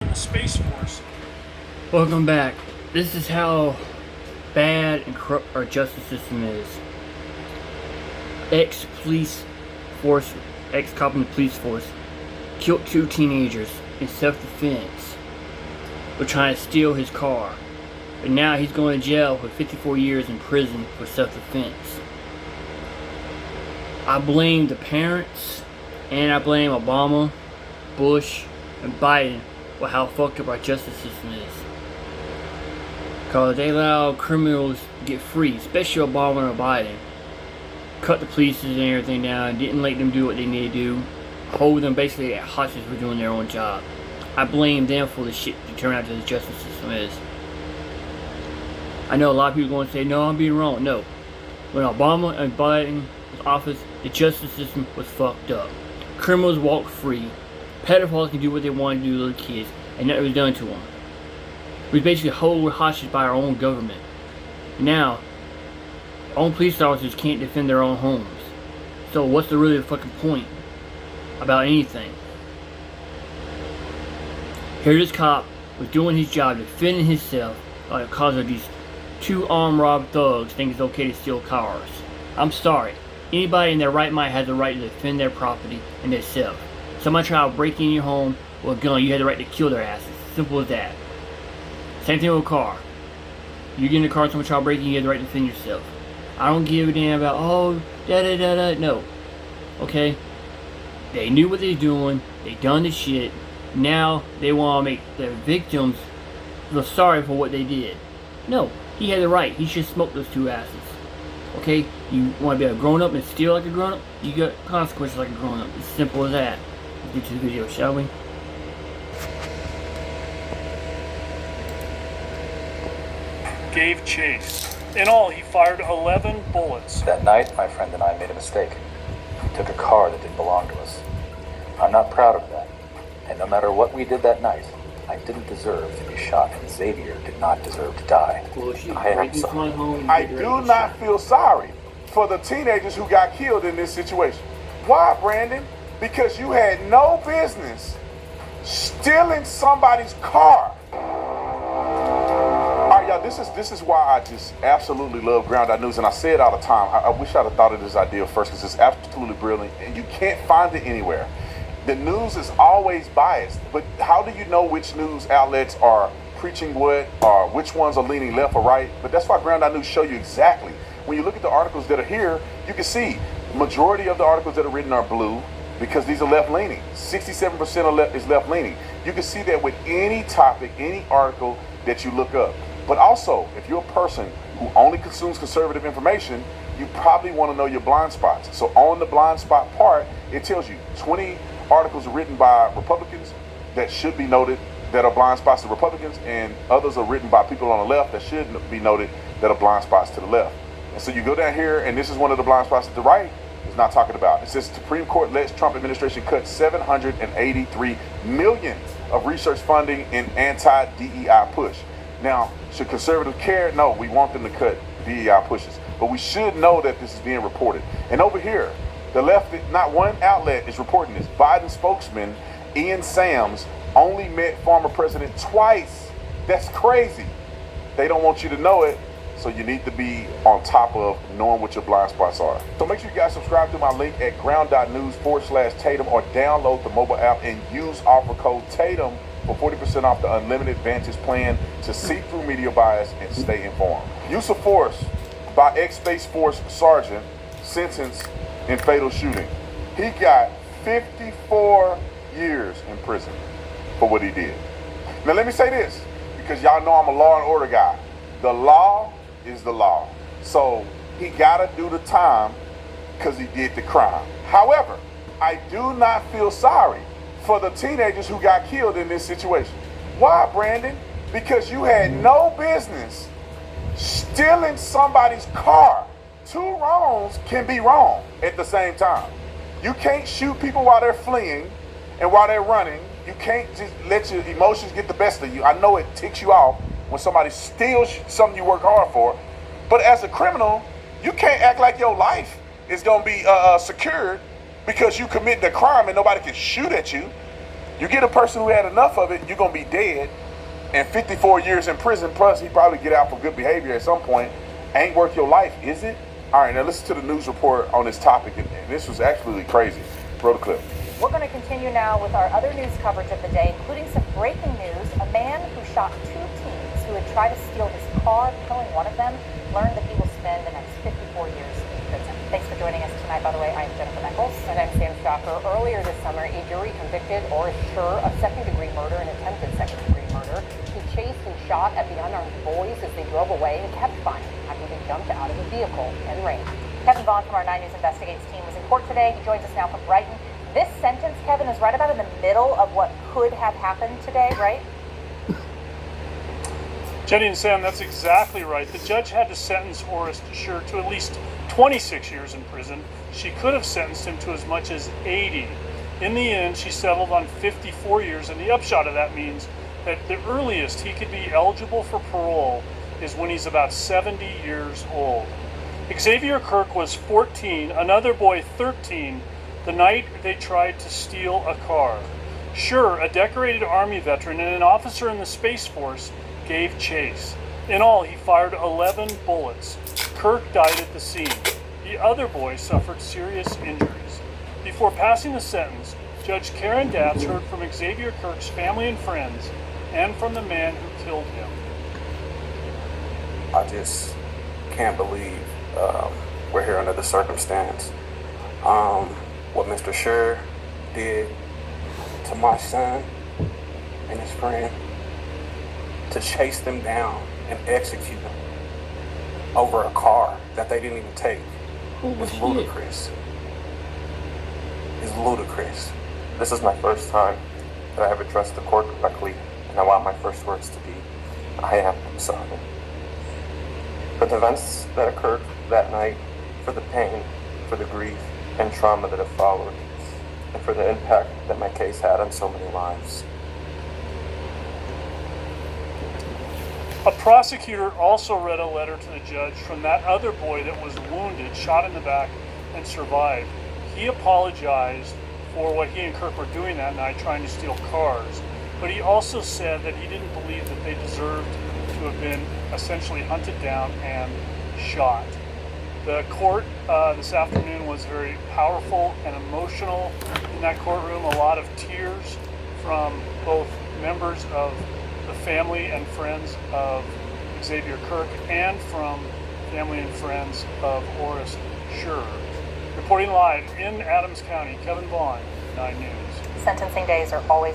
the Space Force. Welcome back. This is how bad and corrupt our justice system is. Ex-police force, ex-cop in the police force, killed 2 teenagers in self-defense for trying to steal his car. But now he's going to jail for 54 years in prison for self-defense. I blame the parents, and I blame Obama, Bush, and Biden for how fucked up our justice system is. Because they allow criminals to get free, especially Obama and Biden. Cut the police and everything down, didn't let them do what they need to do. Hold them basically at hostage for doing their own job. I blame them for the shit that turned out to the justice system is. I know a lot of people are going to say, no, I'm being wrong. No. When Obama and Biden was in office, the justice system was fucked up. Criminals walked free. Pedophiles can do what they want to do to little kids, and nothing was done to them. We basically hold hostage by our own government. Now, our own police officers can't defend their own homes. So what's the really fucking point about anything? Here this cop was doing his job, defending himself because of these 2 armed robbed thugs think it's okay to steal cars. I'm sorry. Anybody in their right mind has the right to defend their property and their self. Somebody try to break in your home with a gun, you have the right to kill their asses. Simple as that. Same thing with a car. You get in a car and someone try to break in, you have the right to defend yourself. I don't give a damn about, oh, da-da-da-da. No. Okay? They knew what they were doing. They done the shit. Now they want to make the victims feel sorry for what they did. No. He had the right. He should smoke those 2 asses. Okay? You want to be a grown-up and steal like a grown-up? You got consequences like a grown-up. It's simple as that. Let's get to the video, shall we? Gave chase. In all, he fired 11 bullets. That night, my friend and I made a mistake. We took a car that didn't belong to us. I'm not proud of that. And no matter what we did that night, I didn't deserve to be shot, and Xavier did not deserve to die. I do not feel sorry for the teenagers who got killed in this situation. Why, Brandon? Because you had no business stealing somebody's car. All right, y'all, this is why I just absolutely love Ground Out News, and I say it all the time. I wish I'd have thought of this idea first, because it's absolutely brilliant, and you can't find it anywhere. The news is always biased, but how do you know which news outlets are preaching what, or which ones are leaning left or right? But that's why Ground Out News show you exactly. When you look at the articles that are here, you can see the majority of the articles that are written are blue, because these are left-leaning. 67% is left-leaning. You can see that with any topic, any article that you look up. But also, if you're a person who only consumes conservative information, you probably want to know your blind spots. So on the blind spot part, it tells you 20 articles are written by Republicans that should be noted that are blind spots to Republicans, and others are written by people on the left that should be noted that are blind spots to the left. And so you go down here, and this is one of the blind spots that the right is not talking about. It says Supreme Court lets Trump administration cut $783 million of research funding in anti-DEI push. Now, should conservatives care? No, we want them to cut DEI pushes. But we should know that this is being reported. And over here, the left, not one outlet is reporting this. Biden spokesman Ian Sams only met former president twice. That's crazy. They don't want you to know it, so you need to be on top of knowing what your blind spots are. So make sure you guys subscribe to my link at ground.news/Tatum, or download the mobile app and use offer code Tatum for 40% off the Unlimited Vantage plan to see through media bias and stay informed. Use of force by ex-Space Force Sergeant sentenced in fatal shooting. He got 54 years in prison for what he did. Now let me say this, because y'all know I'm a law and order guy. The law is the law. So he gotta do the time because he did the crime. However, I do not feel sorry for the teenagers who got killed in this situation. Why, Brandon? Because you had no business stealing somebody's car. 2 wrongs can be wrong at the same time. You can't shoot people while they're fleeing and while they're running. You can't just let your emotions get the best of you. I know it ticks you off when somebody steals something you work hard for, but as a criminal, you can't act like your life is gonna be secured because you commit the crime and nobody can shoot at you. You get a person who had enough of it, you're going to be dead. And 54 years in prison, plus he probably get out for good behavior at some point. Ain't worth your life, is it? All right, now listen to the news report on this topic. And this was absolutely crazy. Roll the clip. We're going to continue now with our other news coverage of the day, including some breaking news. A man who shot 2 teens who had tried to steal his car, killing one of them, learned that he will spend the next 54 years in prison. Thanks for joining us tonight, by the way. I'm Jennifer Nichols. And I'm Sam Shocker. Earlier this summer, a jury convicted or sure of second-degree murder and attempted second-degree murder. He chased and shot at the unarmed boys as they drove away and kept firing after they jumped out of the vehicle and ran. Kevin Vaughn from our 9 News Investigates team was in court today. He joins us now from Brighton. This sentence, Kevin, is right about in the middle of what could have happened today, right? Jenny and Sam, that's exactly right. The judge had to sentence Orest Scher to at least 26 years in prison. She could have sentenced him to as much as 80. In the end, she settled on 54 years, and the upshot of that means that the earliest he could be eligible for parole is when he's about 70 years old. Xavier Kirk was 14, another boy 13, the night they tried to steal a car. Scher, a decorated Army veteran and an officer in the Space Force, gave chase. In all, he fired 11 bullets. Kirk died at the scene. The other boy suffered serious injuries. Before passing the sentence, Judge Karen Datz heard from Xavier Kirk's family and friends and from the man who killed him. I just can't believe we're here under the circumstance. What Mr. Scher did to my son and his friend, to chase them down and execute them over a car that they didn't even take, is ludicrous. Is ludicrous. This is my first time that I ever trust the court correctly, and I want my first words to be, I am sorry. For the events that occurred that night, for the pain, for the grief and trauma that have followed, and for the impact that my case had on so many lives. A prosecutor also read a letter to the judge from that other boy that was wounded, shot in the back, and survived. He apologized for what he and Kirk were doing that night, trying to steal cars. But he also said that he didn't believe that they deserved to have been essentially hunted down and shot. The court this afternoon was very powerful and emotional. In that courtroom, a lot of tears from both members of the family and friends of Xavier Kirk and from family and friends of Orest Scher. Reporting live in Adams County, Kevin Vaughn, 9 News. Sentencing days are always